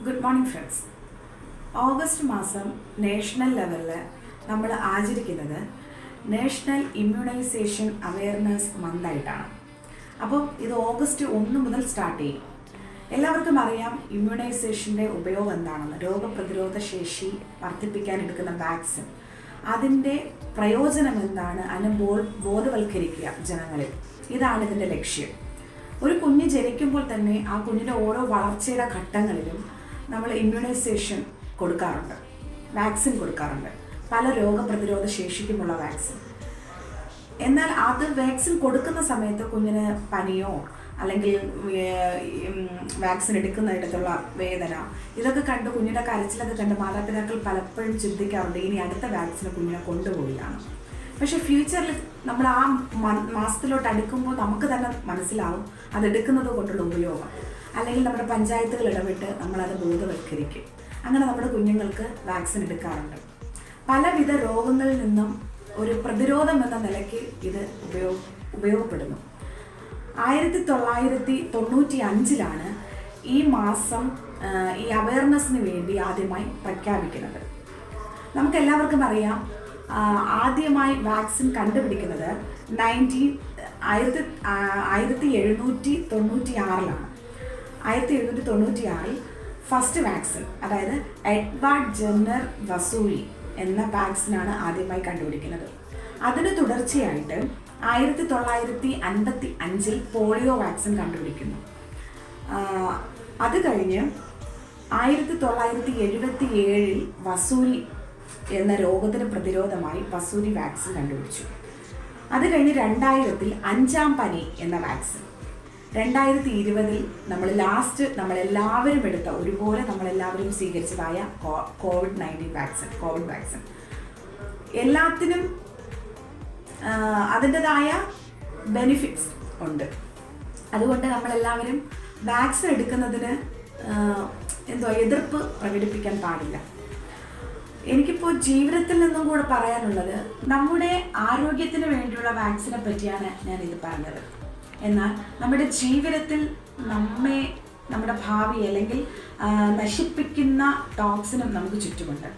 Good morning friends. August മാസം national ലെവലിൽ നമ്മൾ ആചരിക്കുന്നത് നാഷണൽ ഇമ്മ്യൂണൈസേഷൻ അവെയർനെസ് മന്തായിട്ടാണ്. അപ്പം ഇത് ഓഗസ്റ്റ് 1 മുതൽ സ്റ്റാർട്ട് ചെയ്യും. എല്ലാവർക്കും അറിയാം ഇമ്മ്യൂണൈസേഷൻ്റെ ഉപയോഗം എന്താണെന്ന്. രോഗപ്രതിരോധ ശേഷി വർദ്ധിപ്പിക്കാൻ എടുക്കുന്ന വാക്സിൻ, അതിൻ്റെ പ്രയോജനം എന്താണ്, അതിനെ ബോധവൽക്കരിക്കുക ജനങ്ങളിൽ. ഇതാണ് ഇതിൻ്റെ ലക്ഷ്യം. ഒരു കുഞ്ഞ് ജനിക്കുമ്പോൾ തന്നെ ആ കുഞ്ഞിൻ്റെ ഓരോ വളർച്ചയുടെ ഘട്ടങ്ങളിലും നമ്മൾ ഇമ്മ്യൂണൈസേഷൻ കൊടുക്കാറുണ്ട്, വാക്സിൻ കൊടുക്കാറുണ്ട്, പല രോഗപ്രതിരോധ ശേഷിക്കുമുള്ള വാക്സിൻ. എന്നാൽ അത് വാക്സിൻ കൊടുക്കുന്ന സമയത്ത് കുഞ്ഞിന് പനിയോ അല്ലെങ്കിൽ വാക്സിൻ എടുക്കുന്നിടത്തുള്ള വേദന ഇതൊക്കെ കണ്ട് കുഞ്ഞിൻ്റെ കരച്ചിലൊക്കെ കണ്ട് മാതാപിതാക്കൾ പലപ്പോഴും ചിന്തിക്കാറുണ്ട് ഇനി അടുത്ത വാക്സിന് കുഞ്ഞിനെ കൊണ്ടുപോയില്ലാണ്. പക്ഷേ ഫ്യൂച്ചറിൽ നമ്മൾ ആ മാസത്തിലോട്ട് അടുക്കുമ്പോൾ നമുക്ക് തന്നെ മനസ്സിലാവും അതെടുക്കുന്നത് കൊണ്ടുള്ള ഉപയോഗം. അല്ലെങ്കിൽ നമ്മുടെ പഞ്ചായത്തുകൾ ഇടപെട്ട് നമ്മളത് ബോധവൽക്കരിക്കും. അങ്ങനെ നമ്മുടെ കുഞ്ഞുങ്ങൾക്ക് വാക്സിൻ എടുക്കാറുണ്ട്. പലവിധ രോഗങ്ങളിൽ നിന്നും ഒരു പ്രതിരോധം എന്ന നിലയ്ക്ക് ഇത് ഉപയോഗപ്പെടുന്നു. 1995 ഈ മാസം ഈ അവയർനെസ്സിന് വേണ്ടി ആദ്യമായി പ്രഖ്യാപിക്കുന്നത്. നമുക്കെല്ലാവർക്കും അറിയാം ആദ്യമായി വാക്സിൻ കണ്ടുപിടിക്കുന്നത് 1796 1796 ഫസ്റ്റ് വാക്സിൻ, അതായത് എഡ്വാർഡ് ജെന്നർ വസൂരി എന്ന വാക്സിനാണ് ആദ്യമായി കണ്ടുപിടിക്കുന്നത്. അതിന് തുടർച്ചയായിട്ട് 1955 പോളിയോ വാക്സിൻ കണ്ടുപിടിക്കുന്നു. അത് കഴിഞ്ഞ് 1977 വസൂരി എന്ന രോഗത്തിന് പ്രതിരോധമായി വസൂരി വാക്സിൻ കണ്ടുപിടിച്ചു. അത് കഴിഞ്ഞ് 2000 5-ാം പനി എന്ന വാക്സിൻ. 2020 നമ്മളെല്ലാവരും എടുത്ത ഒരുപോലെ നമ്മളെല്ലാവരും സ്വീകരിച്ചതായ കോവിഡ് വാക്സിൻ. എല്ലാത്തിനും അതിൻ്റെതായ ബെനിഫിറ്റ്സ് ഉണ്ട്. അതുകൊണ്ട് നമ്മളെല്ലാവരും വാക്സിൻ എടുക്കുന്നതിന് എതിർപ്പ് പ്രകടിപ്പിക്കാൻ പാടില്ല. എനിക്കിപ്പോൾ ജീവിതത്തിൽ നിന്നും കൂടെ പറയാനുള്ളത്, നമ്മുടെ ആരോഗ്യത്തിന് വേണ്ടിയുള്ള വാക്സിനെ പറ്റിയാണ് ഞാനിത് പറഞ്ഞത്. എന്നാൽ നമ്മുടെ ജീവിതത്തിൽ നമ്മുടെ ഭാവി അല്ലെങ്കിൽ നശിപ്പിക്കുന്ന ടോക്സിനും നമുക്ക് ചുറ്റുമുണ്ട്.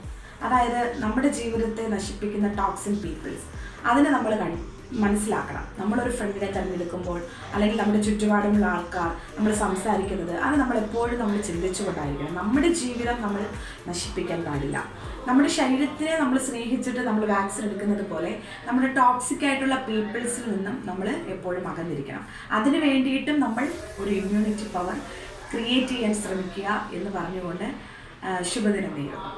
അതായത് നമ്മുടെ ജീവിതത്തെ നശിപ്പിക്കുന്ന ടോക്സിൻ പീപ്പിൾസ്, അതിനെ നമ്മൾ മനസ്സിലാക്കണം. നമ്മളൊരു ഫ്രണ്ടിനെ തിരഞ്ഞെടുക്കുമ്പോൾ അല്ലെങ്കിൽ നമ്മുടെ ചുറ്റുപാടുമുള്ള ആൾക്കാർ നമ്മൾ സംസാരിക്കുന്നത് അത് നമ്മളെപ്പോഴും നമ്മൾ ചിന്തിച്ചുകൊണ്ടായിരിക്കണം. നമ്മുടെ ജീവിതം നമ്മൾ നശിപ്പിക്കാൻ പാടില്ല. നമ്മുടെ ശരീരത്തിനെ നമ്മൾ സ്നേഹിച്ചിട്ട് നമ്മൾ വാക്സിൻ എടുക്കുന്നത് പോലെ നമ്മുടെ ടോക്സിക് ആയിട്ടുള്ള പീപ്പിൾസിൽ നിന്നും നമ്മൾ എപ്പോഴും അകന്നിരിക്കണം. അതിന് വേണ്ടിയിട്ടും നമ്മൾ ഒരു ഇമ്മ്യൂണിറ്റി പവർ ക്രിയേറ്റ് ചെയ്യാൻ ശ്രമിക്കുക എന്ന് പറഞ്ഞുകൊണ്ട് ശുഭദിനം നേരുന്നു.